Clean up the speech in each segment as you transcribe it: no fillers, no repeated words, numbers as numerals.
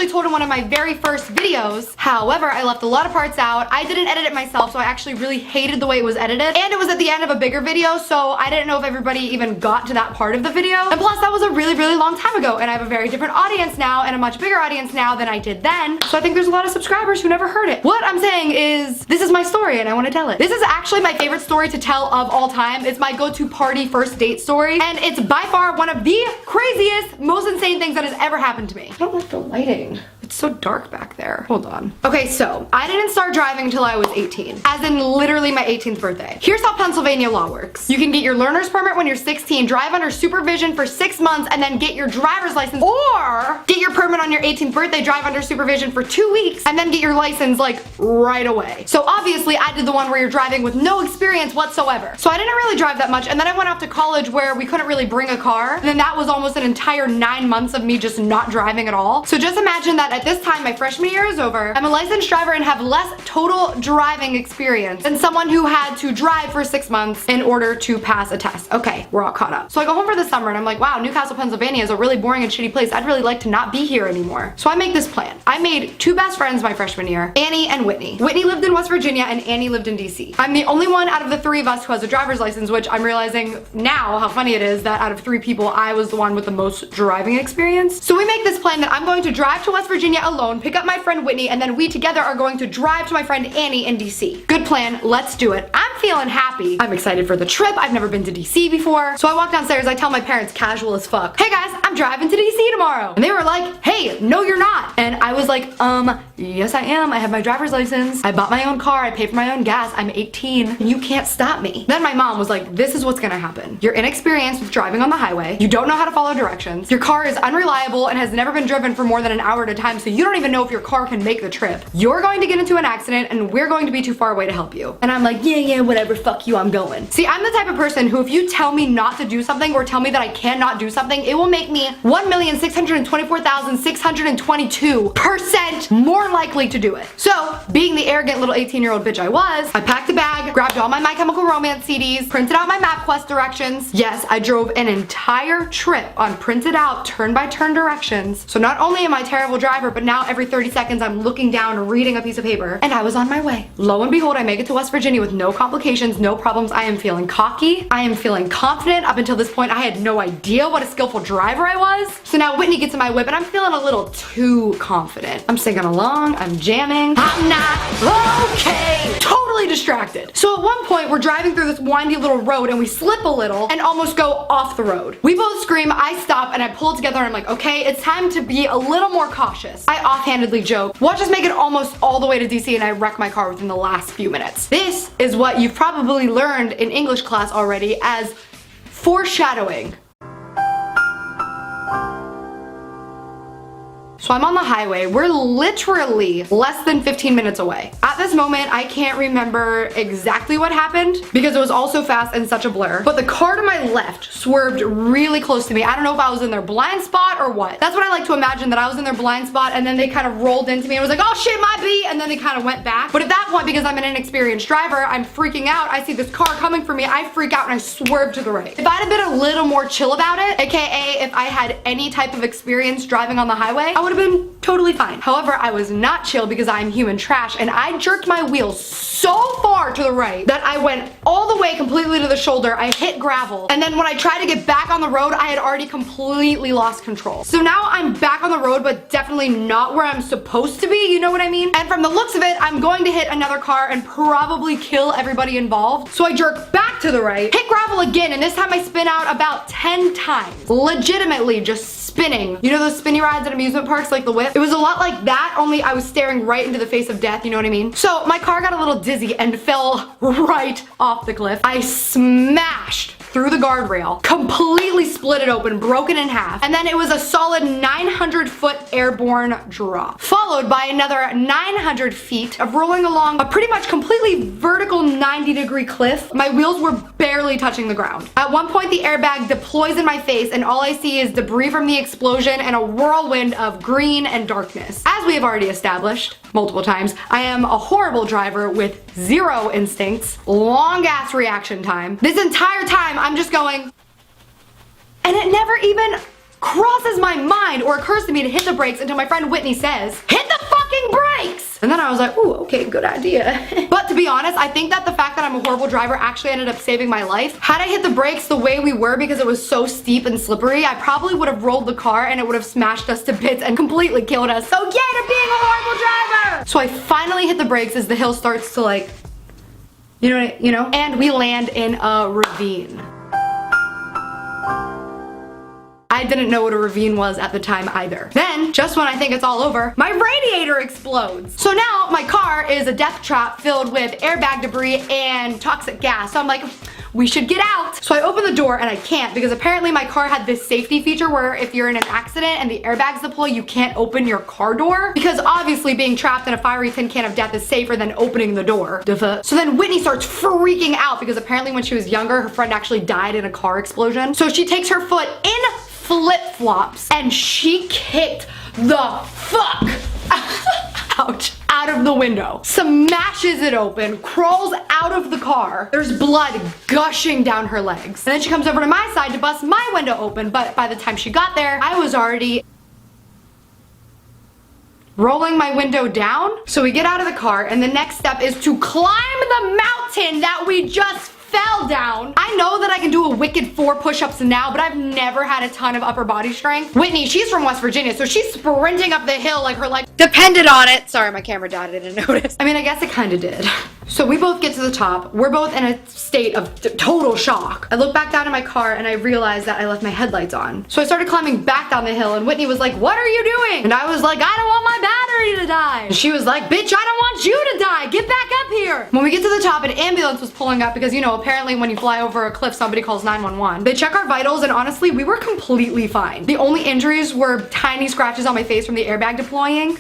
actually told in one of my very first videos. However, I left a lot of parts out. I didn't edit it myself, so I actually really hated the way it was edited. And it was at the end of a bigger video, so I didn't know if everybody even got to that part of the video. And plus, that was a really, really long time ago, and I have a very different audience now and a much bigger audience now than I did then. So I think there's a lot of subscribers who never heard it. What I'm saying is, this is my story and I want to tell it. This is actually my favorite story to tell of all time. It's my go-to party first date story, and it's by far one of the craziest, most insane things that has ever happened to me. I don't like the lighting. It's so dark back there. Hold on. Okay, so I didn't start driving until I was 18, as in literally my 18th birthday. Here's how Pennsylvania law works. You can get your learner's permit when you're 16, drive under supervision for 6 months, and then get your driver's license, or get your permit on your 18th birthday, drive under supervision for 2 weeks, and then get your license like right away. So obviously I did the one where you're driving with no experience whatsoever. So I didn't really drive that much, and then I went off to college where we couldn't really bring a car, and then that was almost an entire 9 months of me just not driving at all. So just imagine that at this time, my freshman year is over, I'm a licensed driver and have less total driving experience than someone who had to drive for 6 months in order to pass a test. Okay, we're all caught up. So I go home for the summer and I'm like, wow, Newcastle, Pennsylvania is a really boring and shitty place. I'd really like to not be here anymore. So I make this plan. I made 2 best friends my freshman year, Annie and Whitney. Whitney lived in West Virginia and Annie lived in DC. I'm the only one out of the 3 of us who has a driver's license, which I'm realizing now how funny it is that out of 3 people, I was the one with the most driving experience. So we make this plan that I'm going to drive to West Virginia alone, pick up my friend Whitney, and then we together are going to drive to my friend Annie in DC. Good plan, let's do it. I'm feeling happy. I'm excited for the trip. I've never been to DC before. So I walk downstairs, I tell my parents casual as fuck, hey guys, I'm driving to DC tomorrow. And they were like, hey, no you're not. And I was like, yes I am. I have my driver's license. I bought my own car. I pay for my own gas. I'm 18 and you can't stop me. Then my mom was like, this is what's gonna happen. You're inexperienced with driving on the highway. You don't know how to follow directions. Your car is unreliable and has never been driven for more than an hour at a time, so you don't even know if your car can make the trip. You're going to get into an accident and we're going to be too far away to help you. And I'm like, yeah, whatever, fuck you, I'm going. See, I'm the type of person who if you tell me not to do something or tell me that I cannot do something, it will make me 1,624,622% more likely to do it. So, being the arrogant little 18-year-old bitch I was, I packed a bag, grabbed all my My Chemical Romance CDs, printed out my MapQuest directions. Yes, I drove an entire trip on printed out turn-by-turn directions. So not only am I a terrible driver, but now every 30 seconds I'm looking down, reading a piece of paper, and I was on my way. Lo and behold, I make it to West Virginia with no complications, no problems. I am feeling cocky. I am feeling confident. Up until this point, I had no idea what a skillful driver I was. So now Whitney gets in my whip and I'm feeling a little too confident. I'm singing along, I'm jamming. I'm not okay. Totally distracted. So at one point, we're driving through this windy little road and we slip a little and almost go off the road. We both scream, I stop, and I pull together and I'm like, okay, it's time to be a little more cautious. I offhandedly joke, watch us make it almost all the way to DC and I wreck my car within the last few minutes. This is what you've probably learned in English class already as foreshadowing. So I'm on the highway. We're literally less than 15 minutes away. At this moment, I can't remember exactly what happened because it was all so fast and such a blur. But the car to my left swerved really close to me. I don't know if I was in their blind spot or what. That's what I like to imagine, that I was in their blind spot and then they kind of rolled into me and was like, oh shit, my beat, and then they kind of went back. But at that point, because I'm an inexperienced driver, I'm freaking out. I see this car coming for me. I freak out and I swerve to the right. If I'd have been a little more chill about it, aka if I had any type of experience driving on the highway, I would have been totally fine. However, I was not chill because I'm human trash and I jerked my wheels so far to the right that I went all the way completely to the shoulder. I hit gravel, and then when I tried to get back on the road, I had already completely lost control. So now I'm back on the road, but definitely not where I'm supposed to be, you know what I mean? And from the looks of it, I'm going to hit another car and probably kill everybody involved. So I jerk back to the right, hit gravel again, and this time I spin out about 10 times. Legitimately just spinning. You know those spinny rides at amusement parks, like the whip? It was a lot like that, only I was staring right into the face of death, you know what I mean? So my car got a little dizzy and fell right off the cliff. I smashed through the guardrail, completely split it open, broken in half, and then it was a solid 900-foot airborne drop, followed by another 900 feet of rolling along a pretty much completely vertical 90-degree cliff. My wheels were barely touching the ground. At one point, the airbag deploys in my face, and all I see is debris from the explosion and a whirlwind of green and darkness. As we have already established multiple times, I am a horrible driver with zero instincts, long ass reaction time. This entire time, I'm just going, and it never even crosses my mind or occurs to me to hit the brakes until my friend Whitney says, hit the fucking brakes! And then I was like, ooh, okay, good idea. But to be honest, I think that the fact that I'm a horrible driver actually ended up saving my life. Had I hit the brakes the way we were because it was so steep and slippery, I probably would have rolled the car and it would have smashed us to bits and completely killed us. So yay to being a horrible driver! So I finally hit the brakes as the hill starts to like, you know, and we land in a ravine. I didn't know what a ravine was at the time either. Then, just when I think it's all over, my radiator explodes. So now my car is a death trap filled with airbag debris and toxic gas. So I'm like, we should get out. So I open the door and I can't because apparently my car had this safety feature where if you're in an accident and the airbags deploy, you can't open your car door because obviously being trapped in a fiery tin can of death is safer than opening the door. So then Whitney starts freaking out because apparently when she was younger, her friend actually died in a car explosion. So she takes her foot in flip-flops and she kicked the fuck out of the window, smashes it open, crawls out of the car. There's blood gushing down her legs. And then she comes over to my side to bust my window open, but by the time she got there, I was already rolling my window down. So we get out of the car and the next step is to climb the mountain that we just fell down. I know that I can do a wicked 4 push-ups now, but I've never had a ton of upper body strength. Whitney, she's from West Virginia, so she's sprinting up the hill like her life depended on it. Sorry, my camera died, I didn't notice. I mean, I guess it kind of did. So we both get to the top. We're both in a state of total shock. I look back down in my car and I realized that I left my headlights on. So I started climbing back down the hill and Whitney was like, what are you doing? And I was like, I don't want my battery to die. And she was like, bitch, I don't want you to die. Get back up here. When we get to the top, an ambulance was pulling up because, you know, apparently when you fly over a cliff, somebody calls 911. They check our vitals and honestly, we were completely fine. The only injuries were tiny scratches on my face from the airbag deploying,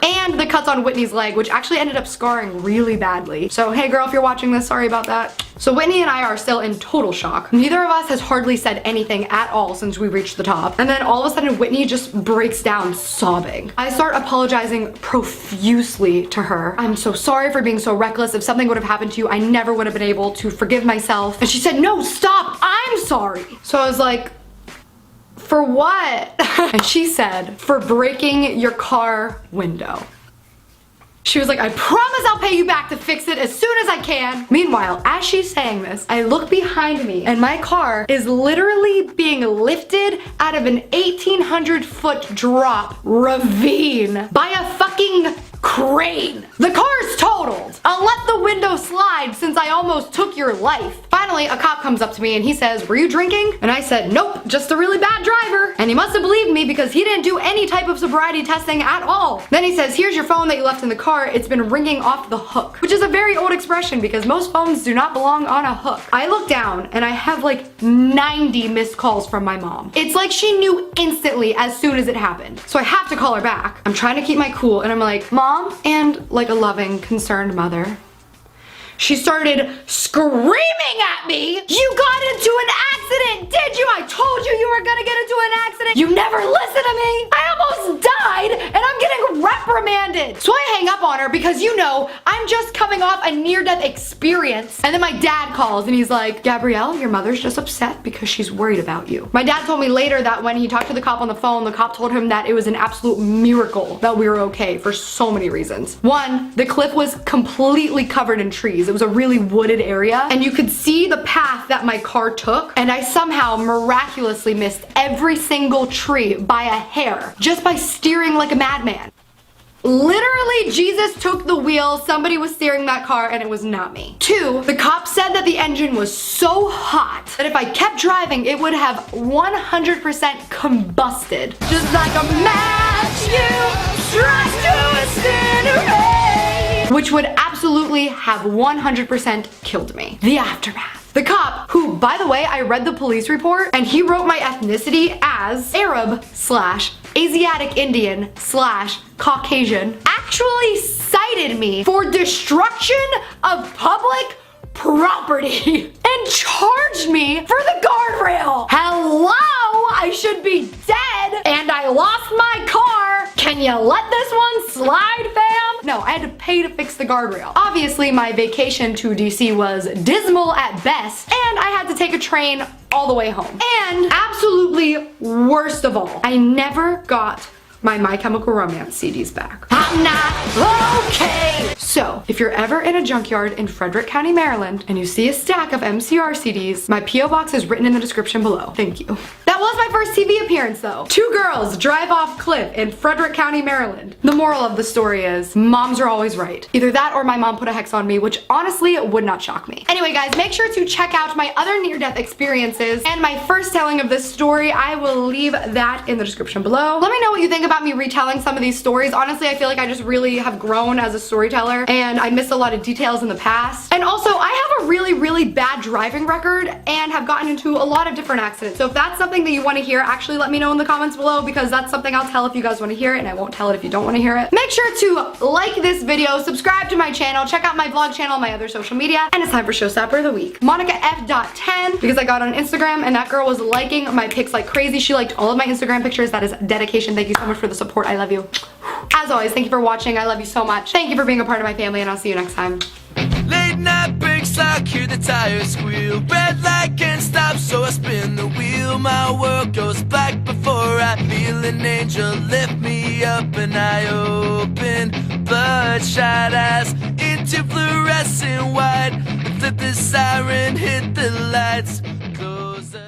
and the cuts on Whitney's leg, which actually ended up scarring really badly. So hey girl, if you're watching this, sorry about that. So Whitney and I are still in total shock. Neither of us has hardly said anything at all since we reached the top. And then all of a sudden Whitney just breaks down sobbing. I start apologizing profusely to her. I'm so sorry for being so reckless. If something would have happened to you, I never would have been able to forgive myself. And she said, no, stop, I'm sorry. So I was like, for what? And she said, for breaking your car window. She was like, I promise I'll pay you back to fix it as soon as I can. Meanwhile, as she's saying this, I look behind me and my car is literally being lifted out of an 1,800-foot drop ravine by a fucking crane. The car's totaled. I'll let the window slide since I almost took your life. Finally, a cop comes up to me and he says, were you drinking? And I said, nope, just a really bad driver. And he must have believed me because he didn't do any type of sobriety testing at all. Then he says, here's your phone that you left in the car. It's been ringing off the hook, which is a very old expression because most phones do not belong on a hook. I look down and I have like 90 missed calls from my mom. It's like she knew instantly as soon as it happened. So I have to call her back. I'm trying to keep my cool and I'm like, Mom, and like a loving, concerned mother, she started screaming at me. You got into an accident, did you? I told you were gonna get into an accident. You never listen to me. I almost died and I'm getting reprimanded. So I hang up on her because, you know, I'm just coming off a near-death experience. And then my dad calls and he's like, Gabrielle, your mother's just upset because she's worried about you. My dad told me later that when he talked to the cop on the phone, the cop told him that it was an absolute miracle that we were okay for so many reasons. One, the cliff was completely covered in trees. It was a really wooded area and you could see the path that my car took, and I somehow miraculously missed every single tree by a hair just by steering like a madman. Literally, Jesus took the wheel, somebody was steering that car, and it was not me. 2, the cop said that the engine was so hot that if I kept driving, it would have 100% combusted. Just like a match you struck to incinerate, which would absolutely have 100% killed me. The aftermath. The cop, who, by the way, I read the police report, and he wrote my ethnicity as Arab/Asiatic Indian/Caucasian, actually cited me for destruction of public property and charged me for the guardrail. Hello, I should be dead and I lost my car. Can you let this one slide, fam? No, No, I had to pay to fix the guardrail. Obviously, my vacation to DC was dismal at best, and I had to take a train all the way home. And absolutely worst of all, I never got my Chemical Romance CDs back. I'm not okay. So, if you're ever in a junkyard in Frederick County, Maryland, and you see a stack of MCR CDs, my P.O. box is written in the description below. Thank you. That was my first TV appearance though. 2 girls drive off cliff in Frederick County, Maryland. The moral of the story is, moms are always right. Either that or my mom put a hex on me, which honestly would not shock me. Anyway guys, make sure to check out my other near-death experiences and my first telling of this story. I will leave that in the description below. Let me know what you think about me retelling some of these stories. Honestly, I feel like I just really have grown as a storyteller and I missed a lot of details in the past. And also, I have a really bad driving record and have gotten into a lot of different accidents. So if that's something that you want to hear, actually let me know in the comments below, because that's something I'll tell if you guys want to hear it, and I won't tell it if you don't want to hear it. Make sure to like this video, subscribe to my channel, check out my vlog channel, my other social media, and it's time for Showstopper of the Week. Monica F.10, because I got on Instagram and that girl was liking my pics like crazy. She liked all of my Instagram pictures. That is dedication. Thank you so much for the support. I love you. As always, thank you for watching. I love you so much. Thank you for being a part of my family, and I'll see you next time. Late night breaks lock, hear the tires squeal. Red light can't stop, so I spin the wheel. My world goes black before I feel an angel lift me up, and I open bloodshot eyes into fluorescent white. Flip the siren, hit the lights.